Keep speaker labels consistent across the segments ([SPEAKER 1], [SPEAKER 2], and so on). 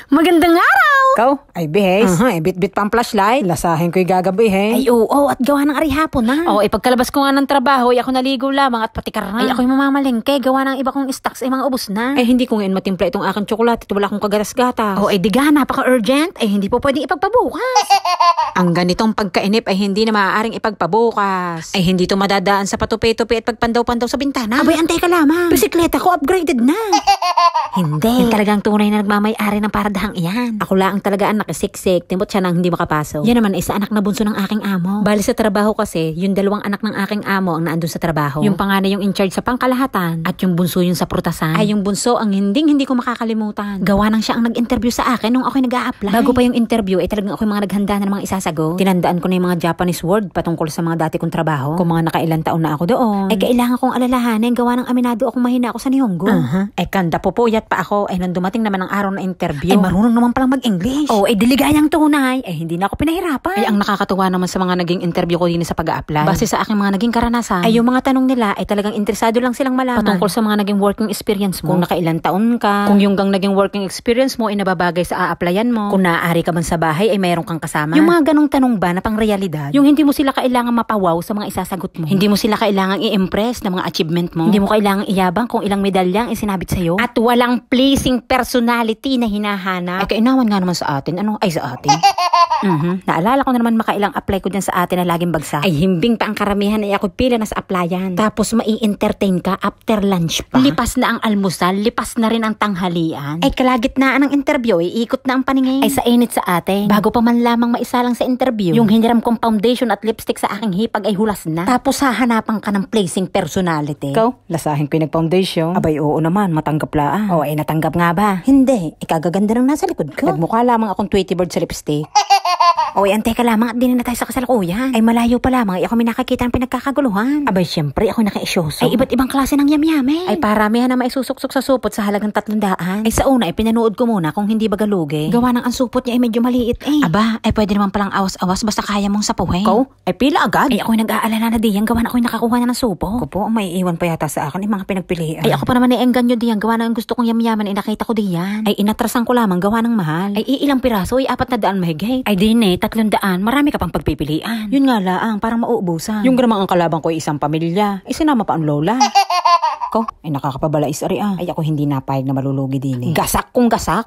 [SPEAKER 1] Magandang araw!
[SPEAKER 2] Ikaw? Ay, bihes. Bit-bit pang flashlight. Lasahin ko'y gagabi,
[SPEAKER 1] Ay, oo, at gawa ng arihapon na.
[SPEAKER 2] Oo, pagkalabas ko nga ng trabaho, ako naligo lamang at patikar na.
[SPEAKER 1] Ay, ako'y mamamalengke, gawa ng iba kong stocks ay mga ubos na.
[SPEAKER 2] Ay, hindi ko ngayon matimpla itong aking tsokolate at wala akong kagatas-gatas.
[SPEAKER 1] Ay, diga, napaka-urgent. Ay, hindi po pwedeng ipagpabukas.
[SPEAKER 2] Ang ganitong pagkainip ay hindi na maaaring ipagpabukas. Ay, hindi to madadaan sa patupi-tupi at pagpandaw-pandaw sa bintana.
[SPEAKER 1] Abay, antay ka lamang. Bisikleta ko upgraded na. Hindi. Yung talagang tunay na nagmamay-ari ng paradahang iyan.
[SPEAKER 2] Ako lang talaga ang nakisiksik, timot siya nang hindi makapasok.
[SPEAKER 1] Yan naman isa anak na bunso ng aking amo.
[SPEAKER 2] Bali sa trabaho kasi, yung dalawang anak ng aking amo ang naandun sa trabaho. Yung panganay yung in charge sa pangkalahatan
[SPEAKER 1] At yung bunso yung sa prutasan.
[SPEAKER 2] ay yung bunso ang hindi ko makakalimutan.
[SPEAKER 1] Gawa nang siya ang nag-interview sa akin nung ako'y nag-a-apply.
[SPEAKER 2] Bago pa yung interview, ay talagang ako'y mga naghanda na ng mga isasagot. Tinandaan ko na yung mga Japanese word patungkol sa mga dati kong trabaho. Kung mga nakailang taon na ako doon.
[SPEAKER 1] Ay kailangan kong alalahanin, gawa ng aminado akong mahina ako sa Nihongo.
[SPEAKER 2] Ay kanda pupuyat pa ako. Ay nang dumating naman ang araw na interview.
[SPEAKER 1] Ay marunong naman palang mag-English.
[SPEAKER 2] Ay diligayang tunay. Ay hindi na ako pinahirapan. Ay ang nakakatuwa naman sa mga naging interview ko din sa pag-a-apply. Base sa aking mga naging karanasan. Ay yung mga tanong nila ay talagang interesado lang silang malaman. Patungkol sa mga naging working experience mo. Kung nakailang taon ka. Kung yung naging working experience mo ay nababagay sa a-applyan mo. Kung naaari ka man sa bahay ay mayroon kang kasama.
[SPEAKER 1] Yung mga ganong tanong ba na pang realidad?
[SPEAKER 2] Yung hindi mo sila kailangan mapawaw sa mga isasagot mo. Hindi mo sila kailangan i-impress na mga achievement mo.
[SPEAKER 1] Hindi mo kailangan iyabang kung ilang medalyang isinabit sa'yo.
[SPEAKER 2] At walang pleasing personality na hinahanap. Ay kainawan nga naman sa atin. Ano? Ay sa atin.
[SPEAKER 1] Naalala ko na naman makailang apply ko dyan sa atin na laging bagsak.
[SPEAKER 2] Ay himbing pa ang karamihan ay ako pila na sa applyan. Tapos mai-entertain ka after lunch pa.
[SPEAKER 1] Lipas na ang almusal, lipas na rin ang tanghalian.
[SPEAKER 2] Ay kalagitnaan ng interview, ikot na ang paningin.
[SPEAKER 1] Ay sa init sa atin.
[SPEAKER 2] Bago pa man lamang maisalang sa interview,
[SPEAKER 1] Yung hiniram kong foundation at lipstick sa aking hipag ay hulas na.
[SPEAKER 2] tapos hahanapan ka ng pleasing personality.
[SPEAKER 1] Ikaw, lasahin ko yung nag-foundation.
[SPEAKER 2] Abay oo naman, matanggap laan.
[SPEAKER 1] Ay natanggap nga ba?
[SPEAKER 2] Hindi, ikagaganda ng nasa likod ko. Nagmukha lamang akong Tweety Bird sa lipstick.
[SPEAKER 1] Antay ka lamang at din na tayo sa kasalukuyan.
[SPEAKER 2] Ay malayo pa lamang, ako may nakakita ng pinagkakaguluhan.
[SPEAKER 1] Abay syempre ako naka-isyoso.
[SPEAKER 2] Ay iba't ibang klase ng yamyame. Ay paramihan na maisusok-sok sa supot sa halagang 300.
[SPEAKER 1] Ay sa una ay pinanood ko muna kung hindi ba galugi.
[SPEAKER 2] Gawa ng ang supot niya ay medyo maliit eh.
[SPEAKER 1] Aba, ay pwede naman palang awas-awas basta kaya mong sapuhin.
[SPEAKER 2] Ikaw? Ay pila agad.
[SPEAKER 1] Ay ako'y nag-aalala na diyan, gawa na ako'y nakakuha na ng supo.
[SPEAKER 2] Ako po, may iwan pa yata sa akin yung mga pinagpilian.
[SPEAKER 1] Ay ako pa naman naiengganyo diyan, gawa na ang gusto kong yamyaman ay nakita ko diyan.
[SPEAKER 2] Ay inatrasan ko lamang gawa ng mahal.
[SPEAKER 1] Ay ilang piraso ay 400 mahigit.
[SPEAKER 2] Ay din 300, marami ka pang pagpipilian.
[SPEAKER 1] Yun nga laang, parang mauubusan.
[SPEAKER 2] Yung gramang ang kalabang ko ay isang pamilya. Isinama pa ang lola. Ko, ay nakakapabalais ari ah. Ay ako hindi napayag na malulugi din eh. Gasak kung gasak.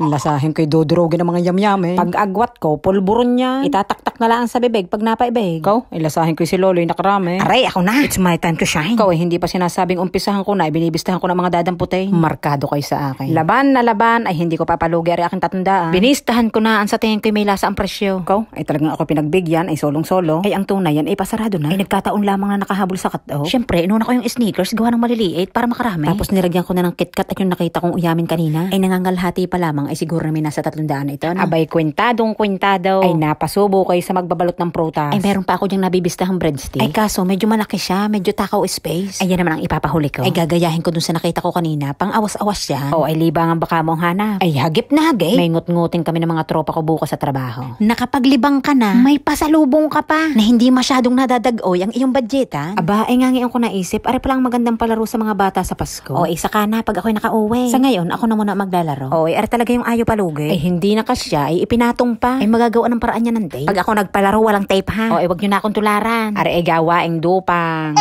[SPEAKER 2] Lasahin ko'y dudurogin ng mga yamyame. Pag agwat ko, pulburon niya. Itataktak na lang sa bibig pag napaibig. Ikaw, ay lasahin ko'y si Lolo'y nakarami.
[SPEAKER 1] Aray, ako na. It's my time to shine.
[SPEAKER 2] Ikaw ay hindi pa sinasabing umpisahan ko na, binibistahan ko ng mga dadamputay. Markado kayo sa akin. Laban na laban, ay hindi ko papalugi ari aking 300. Binistahan ko na, ang sa tingin ko'y may lasa ang presyo. Ikaw, ay talagang ako pinagbigyan, ay solong-solo. Ay ang tunay yan, ay pasarado na.
[SPEAKER 1] Ay nagkataon lamang na nakahabol sa kat-o. Siyempre, inuna ko yung sneakers, gawa ng maliliit para makarami.
[SPEAKER 2] Tapos nilagyan ko na ng KitKat at yung nakita kong uyamin kanina.
[SPEAKER 1] Ay nangangalhati pa lamang, ay siguro na may nasa 300 na ito. No?
[SPEAKER 2] Abay, kwentadong kwentado. Ay napasubo kayo sa magbabalot ng prutas.
[SPEAKER 1] Ay meron pa ako diyang nabibistahang breadstick.
[SPEAKER 2] Ay kaso, medyo malaki siya, medyo takaw space.
[SPEAKER 1] Ay yan naman ang ipapahuli ko.
[SPEAKER 2] Ay gagayahin ko dun sa nakita ko kanina, pang awas-awas yan.
[SPEAKER 1] Ay libangan baka mong hanap.
[SPEAKER 2] Ay hagip na hagip. May ngut-ngutin kami ng mga tropa ko bukas sa trabaho.
[SPEAKER 1] Nakapaglibang ka na, may pasalubong ka pa, na hindi masyadong nadadagoy ang iyong budget ha.
[SPEAKER 2] Aba, ay nga ngayon ko naisip, ari palang magandang palaro sa mga bata sa Pasko.
[SPEAKER 1] Isa ka na pag ako'y nakauwi.
[SPEAKER 2] Sa ngayon, ako na muna maglalaro.
[SPEAKER 1] Ari talaga yung ayaw palugi.
[SPEAKER 2] Ay hindi na kasya, ay ipinatong pa.
[SPEAKER 1] Ay magagawa ng paraan niya ng tape.
[SPEAKER 2] Pag ako nagpalaro, walang tape ha.
[SPEAKER 1] Wag niyo na akong tularan.
[SPEAKER 2] Ari ay gawaing dupang.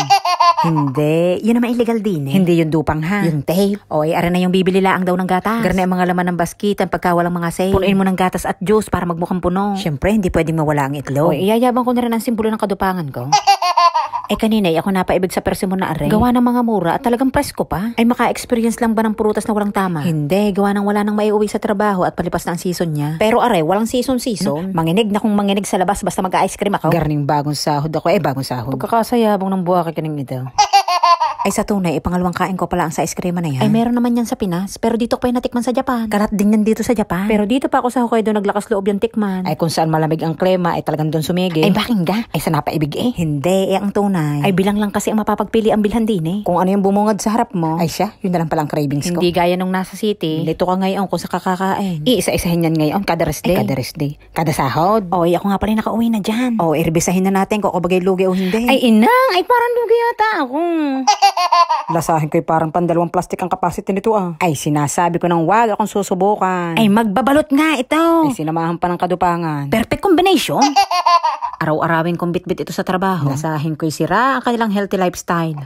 [SPEAKER 1] Hindi, yun naman illegal din eh.
[SPEAKER 2] Hindi yung dupang ha.
[SPEAKER 1] Yung tape.
[SPEAKER 2] Ari na yung bibili laang daw ng gatas.
[SPEAKER 1] Garna yung mga laman ng baskitan pagka walang mga sale.
[SPEAKER 2] Punuin mo ng gatas at juice para magmukhang puno.
[SPEAKER 1] Siyempre, hindi pwedeng mawala ang itlog.
[SPEAKER 2] Iyayabang ko na rin ang simbolo ng kadupangan ko.
[SPEAKER 1] Kanina ako napaibig sa persimon na aray.
[SPEAKER 2] Gawa ng mga mura at talagang presko pa.
[SPEAKER 1] Ay maka-experience lang ba ng prutas na walang tama?
[SPEAKER 2] Hindi, gawa ng wala nang maiuwi sa trabaho at palipas na ang season niya.
[SPEAKER 1] Pero aray, walang season.
[SPEAKER 2] Manginig na kung manginig sa labas basta mag-ice cream ako. Garning bagong sahod ako, bagong sahod. Pagkakasayabong ng buwaki kaning ito.
[SPEAKER 1] Ay sa tunay, pangalawang kain ko pala ang sa ice cream na yan.
[SPEAKER 2] Ay meron naman yan sa Pinas, pero dito ko pa yung natikman sa Japan.
[SPEAKER 1] Karat din yan dito sa Japan.
[SPEAKER 2] Pero dito pa ako sa Hokkaido naglakas loob yung tikman. Ay kung saan malamig ang klima, ay talagang doon sumigi.
[SPEAKER 1] Ay bakingga?
[SPEAKER 2] Ay sa napaibig eh.
[SPEAKER 1] Hindi, ang tunay.
[SPEAKER 2] Ay bilang lang kasi ang mapapagpili ang bilhan din eh. Kung ano yung bumungad sa harap mo, ay siya, yun na lang palang cravings ko. Hindi gaya nung nasa city, lito ka ngayon kung sa kakakain. Iisa-isahin yan ngayon, kada rest day.
[SPEAKER 1] Ay kada rest day.
[SPEAKER 2] Kada sahod.
[SPEAKER 1] Ako nga pala nakauwi na dyan.
[SPEAKER 2] Irbisahin na natin kung bagay lugi o hindi.
[SPEAKER 1] Ay inang, ay parang lugi yata ako.
[SPEAKER 2] Lasahin ko'y parang pandalawang plastic ang capacity nito ah. Ay, sinasabi ko nang wag akong susubukan.
[SPEAKER 1] Ay, magbabalot nga ito.
[SPEAKER 2] Ay, sinamahan pa ng kadupangan.
[SPEAKER 1] Perfect combination.
[SPEAKER 2] Araw-arawin kong bitbit ito sa trabaho. Lasahin ko'y sira ang kanilang healthy lifestyle.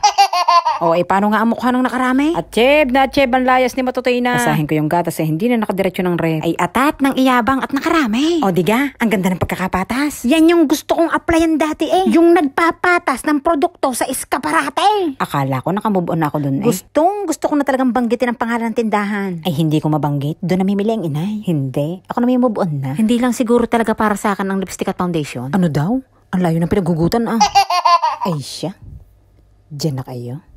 [SPEAKER 2] O, paano nga ang mukha ng nakarami? Achieve ang layas ni Matutoy na. Lasahin ko yung gatas hindi na nakadiretso ng ref.
[SPEAKER 1] Ay, atat ng iyabang at nakarami.
[SPEAKER 2] O, diga, ang ganda ng pagkakapatas.
[SPEAKER 1] Yan yung gusto kong applyan dati Yung nagpapatas ng produkto sa eskaparate.
[SPEAKER 2] Akala ko nakamove on ako dun
[SPEAKER 1] Gusto ko na talagang banggitin ang pangalan ng tindahan.
[SPEAKER 2] Ay, hindi ko mabanggit. Doon namimili ang inay. Hindi. Ako na may move on na.
[SPEAKER 1] Hindi lang siguro talaga para sa akin ang lipstick at foundation.
[SPEAKER 2] Ano daw? Ang layo ng pinagugutan ah. Ay siya. Diyan na kayo.